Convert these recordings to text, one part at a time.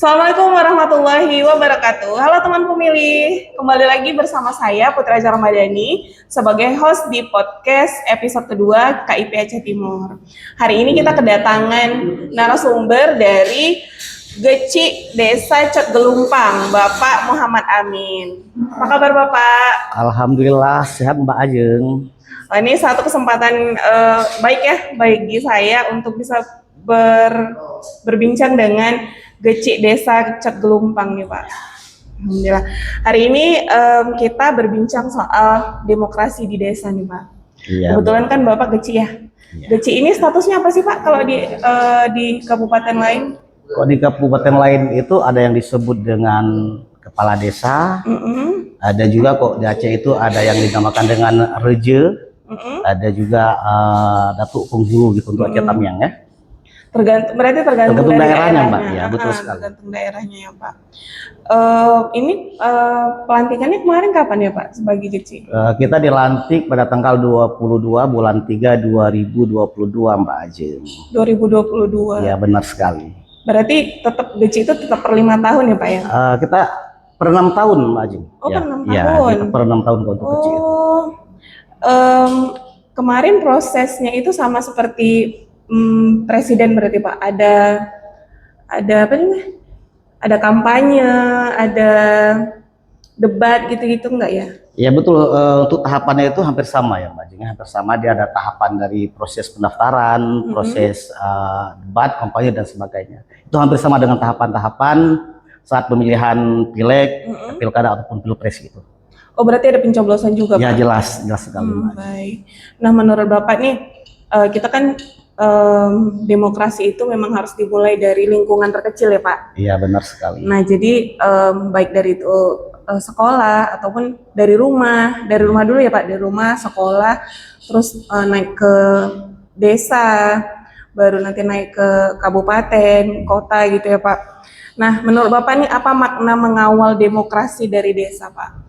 Assalamualaikum warahmatullahi wabarakatuh. Halo teman pemilih, kembali lagi bersama saya Putri Aja Ramadhani sebagai host di podcast episode kedua KIP Aceh Timur. Hari ini kita kedatangan narasumber dari Geci Desa Cetgelumpang, Bapak Muhammad Amin. Apa kabar Bapak? Alhamdulillah sehat Mbak Ajeng. Ini satu kesempatan baik ya bagi saya untuk bisa berbincang dengan Geci Desa Cetgelumpang nih Pak. Alhamdulillah. Hari ini kita berbincang soal demokrasi di desa nih Pak. Iya, Kebetulan kan Bapak Geci ya. Iya. Geci ini statusnya apa sih Pak kalau di kabupaten lain? Kok di kabupaten lain itu ada yang disebut dengan kepala desa, ada juga kok di Aceh itu ada yang dinamakan dengan reje, ada juga datuk penghulu gitu untuk Aceh Tamiang ya. Berarti tergantung dari daerahnya Mbak, ya betul sekali. Tergantung daerahnya ya Pak. Ini pelantikannya kemarin kapan ya Pak sebagai Geci? Kita dilantik pada tanggal 22 bulan 3 2022 Mbak Ajeng. 2022. Ya benar sekali. Berarti tetap Geci itu tetap per 5 tahun ya Pak ya? Kita per 6 tahun Mbak Ajeng. Oh ya, per 6 ya, tahun? kita per 6 tahun untuk Geci itu. Kemarin prosesnya itu sama seperti presiden berarti Pak, ada apa namanya? Ada kampanye, ada debat gitu-gitu enggak ya? Ya betul, untuk tahapannya itu hampir sama ya Mbak Jeng, hampir sama. Dia ada tahapan dari proses pendaftaran, proses debat, kampanye dan sebagainya. Itu hampir sama dengan tahapan-tahapan saat pemilihan pileg, pilkada ataupun pilpres gitu. Oh berarti ada pencoblosan juga ya, Pak? jelas sekali. Baik. Nah menurut Bapak nih, kita kan demokrasi itu memang harus dimulai dari lingkungan terkecil ya Pak? Iya benar sekali. Nah jadi baik dari itu sekolah ataupun dari rumah dulu ya Pak, dari rumah, sekolah, terus naik ke desa, baru nanti naik ke kabupaten, kota gitu ya Pak. Nah menurut Bapak nih apa makna mengawal demokrasi dari desa Pak?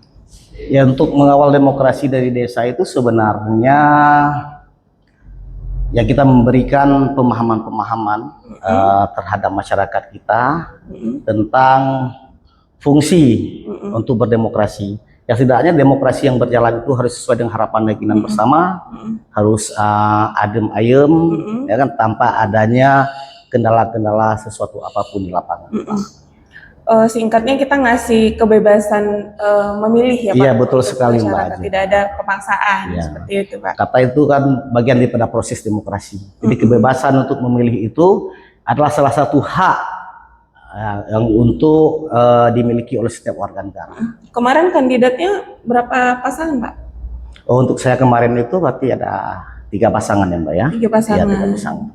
Ya untuk mengawal demokrasi dari desa itu sebenarnya ya kita memberikan pemahaman-pemahaman terhadap masyarakat kita tentang fungsi untuk berdemokrasi. Ya setidaknya demokrasi yang berjalan itu harus sesuai dengan harapan dan keinginan bersama, harus adem ayem, ya kan, tanpa adanya kendala-kendala sesuatu apapun di lapangan. Singkatnya kita ngasih kebebasan memilih ya Pak. Iya betul sekali Mbak. Tidak ada pemaksaan seperti itu Pak. Kata itu kan bagian daripada proses demokrasi. Jadi kebebasan untuk memilih itu adalah salah satu hak yang untuk dimiliki oleh setiap warga negara. Kemarin kandidatnya berapa pasangan Pak? Oh untuk saya kemarin itu berarti ada 3 pasangan ya Mbak ya. 3 pasangan. Ya, 3 pasangan.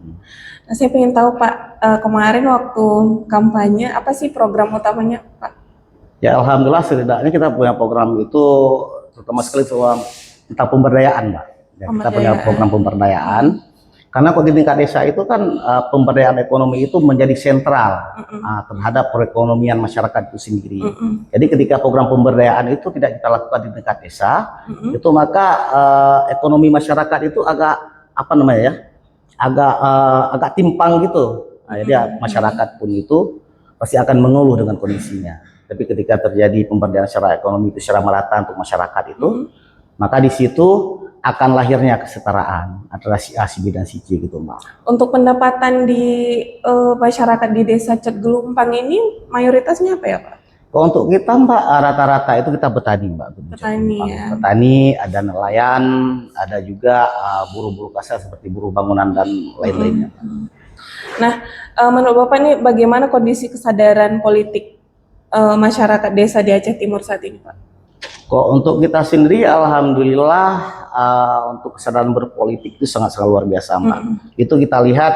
Nah, saya ingin tahu Pak, kemarin waktu kampanye apa sih program utamanya Pak? Ya Alhamdulillah setidaknya kita punya program itu terutama sekali soal tentang pemberdayaan Mbak. Ya, kita punya program pemberdayaan. Karena kalau di tingkat desa itu kan pemberdayaan ekonomi itu menjadi sentral terhadap perekonomian masyarakat itu sendiri. Jadi ketika program pemberdayaan itu tidak kita lakukan di tingkat desa, itu maka ekonomi masyarakat itu agak apa namanya ya? agak timpang gitu. Nah, jadi masyarakat pun itu pasti akan mengeluh dengan kondisinya. Tapi ketika terjadi pemberdayaan secara ekonomi itu secara merata untuk masyarakat itu, maka di situ akan lahirnya kesetaraan antara si A, si B dan si C gitu Mbak. Untuk pendapatan di masyarakat di desa Cetgelumpang ini mayoritasnya apa ya Pak? Kalau untuk kita Mbak rata-rata itu kita petani Mbak. Petani ya. Petani, ada nelayan, ada juga buruh-buruh kasar seperti buruh bangunan dan lain-lainnya. Nah, menurut Bapak nih bagaimana kondisi kesadaran politik masyarakat desa di Aceh Timur saat ini Pak? Kok untuk kita sendiri alhamdulillah untuk kesadaran berpolitik itu sangat luar biasa Mbak. Itu kita lihat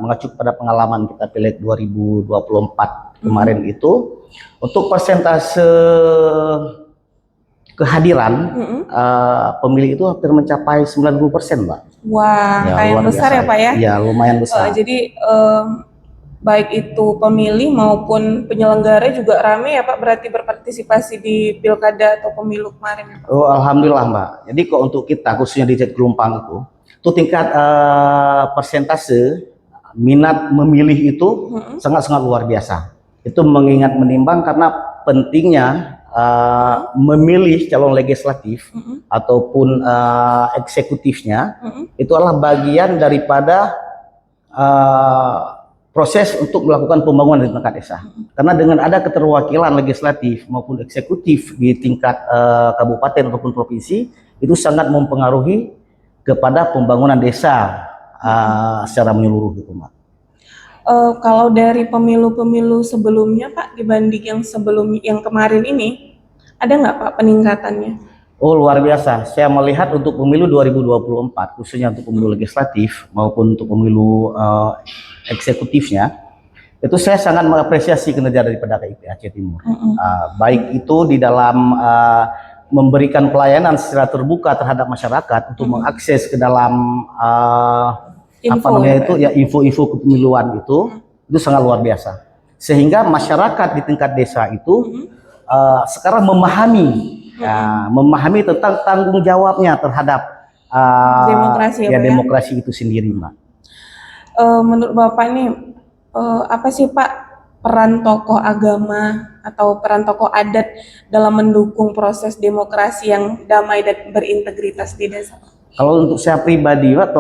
mengacu pada pengalaman kita Pileg 2024 kemarin itu, untuk persentase kehadiran pemilih itu hampir mencapai 90% Mbak. Wah, ya, yang besar biasa. Ya Pak ya? Ya lumayan besar. Jadi baik itu pemilih maupun penyelenggara juga rame ya Pak, berarti berpartisipasi di pilkada atau pemilu kemarin ya Pak? Oh Alhamdulillah Mbak. Jadi kok untuk kita khususnya di Cetgelumpang itu tingkat persentase minat memilih itu sangat-sangat luar biasa. itu mengingat menimbang karena pentingnya memilih calon legislatif ataupun eksekutifnya itu adalah bagian daripada proses untuk melakukan pembangunan di tingkat desa. Karena dengan ada keterwakilan legislatif maupun eksekutif di tingkat kabupaten ataupun provinsi, itu sangat mempengaruhi kepada pembangunan desa secara menyeluruh gitu, Mbak. Kalau dari pemilu-pemilu sebelumnya Pak, dibanding yang sebelum yang kemarin ini, ada nggak Pak peningkatannya? Oh, luar biasa. Saya melihat untuk pemilu 2024, khususnya untuk pemilu legislatif maupun untuk pemilu eksekutifnya, itu saya sangat mengapresiasi kinerja daripada KIP Aceh Timur. Baik itu di dalam memberikan pelayanan secara terbuka terhadap masyarakat untuk mengakses ke dalam info-info kepemiluan itu sangat luar biasa. Sehingga masyarakat di tingkat desa itu sekarang memahami tentang tanggung jawabnya terhadap demokrasi itu sendiri, Mbak. Menurut Bapak nih, apa sih Pak peran tokoh agama atau peran tokoh adat dalam mendukung proses demokrasi yang damai dan berintegritas di desa? Kalau untuk saya pribadi, Pak,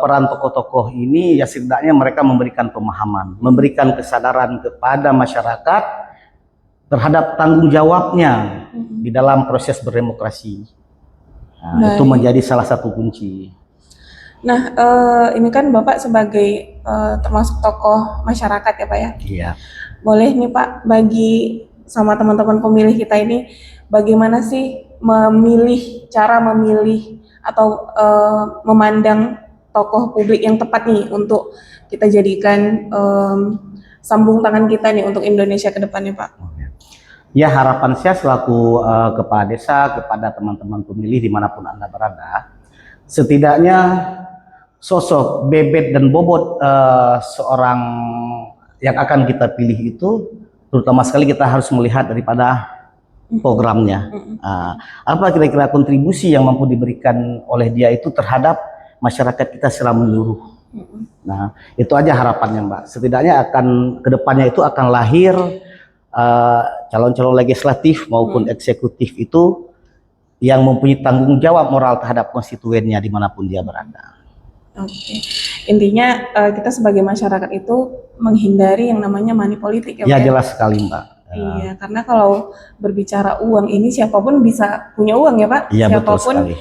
peran tokoh-tokoh ini ya setidaknya mereka memberikan pemahaman, memberikan kesadaran kepada masyarakat terhadap tanggung jawabnya di dalam proses berdemokrasi. Itu menjadi salah satu kunci. Nah, ini kan Bapak sebagai termasuk tokoh masyarakat ya Pak ya? Iya. Boleh nih Pak, bagi sama teman-teman pemilih kita ini, bagaimana sih cara memilih atau memandang tokoh publik yang tepat nih untuk kita jadikan sambung tangan kita nih untuk Indonesia ke depannya Pak? Ya, harapan saya selaku kepala desa kepada teman-teman pemilih dimanapun Anda berada, setidaknya sosok bebet dan bobot seorang yang akan kita pilih itu, terutama sekali kita harus melihat daripada programnya. Apa kira-kira kontribusi yang mampu diberikan oleh dia itu terhadap masyarakat kita secara menyeluruh. Nah, itu aja harapannya, Mbak. Setidaknya kedepannya itu akan lahir calon-calon legislatif maupun eksekutif itu yang mempunyai tanggung jawab moral terhadap konstituennya dimanapun dia berada. Oke. Intinya kita sebagai masyarakat itu menghindari yang namanya money politik ya Pak? Ya, jelas sekali, Mbak. Iya, karena kalau berbicara uang ini siapapun bisa punya uang ya Pak. Iya, siapapun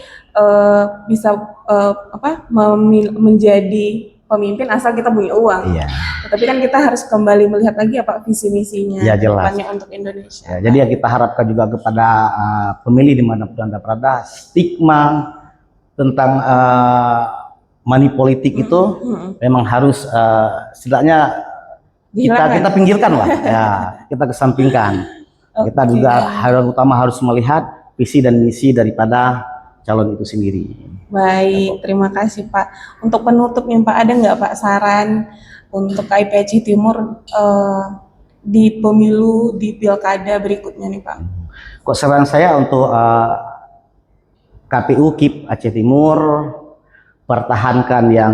bisa menjadi pemimpin asal kita punya uang. Iya. Tapi kan kita harus kembali melihat lagi ya Pak visi misinya ya, jelas. untuk Indonesia. Ya, jadi yang kita harapkan juga kepada pemilih dimanapun Anda berada, stigma tentang money politik itu memang harus setidaknya kita pinggirkan lah, ya, kita kesampingkan. Kita juga harus melihat visi dan misi daripada calon itu sendiri. Baik, terima kasih Pak. Untuk penutupnya Pak, ada nggak Pak saran untuk KIP Aceh Timur di pemilu di pilkada berikutnya nih Pak? Kok saran saya untuk KPU KIP Aceh Timur, pertahankan yang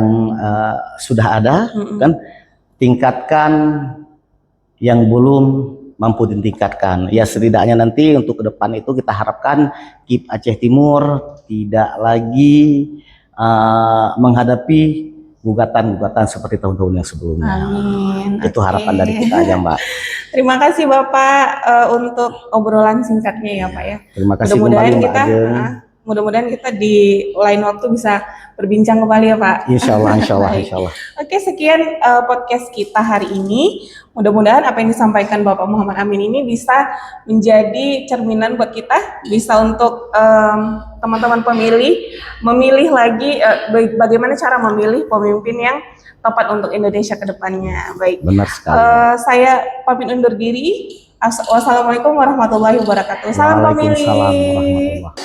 sudah ada, kan, tingkatkan yang belum mampu ditingkatkan. Ya, setidaknya nanti untuk ke depan itu kita harapkan KIP Aceh Timur tidak lagi menghadapi gugatan-gugatan seperti tahun-tahun yang sebelumnya. Amin. Itu harapan dari kita aja, Mbak. Terima kasih Bapak untuk obrolan singkatnya ya Pak ya. Terima kasih kembali Mbak Ajeng. Mudah-mudahan kita di lain waktu bisa berbincang kembali ya Pak. Insya Allah, insya Allah, insya Allah. Oke, sekian podcast kita hari ini. Mudah-mudahan apa yang disampaikan Bapak Muhammad Amin ini bisa menjadi cerminan buat kita, bisa untuk teman-teman pemilih memilih lagi bagaimana cara memilih pemimpin yang tepat untuk Indonesia ke depannya. Baik. Benar sekali. Saya pamit undur diri. Wassalamualaikum warahmatullahi wabarakatuh. Salam pemilih. Waalaikumsalam warahmatullahi wabarakatuh.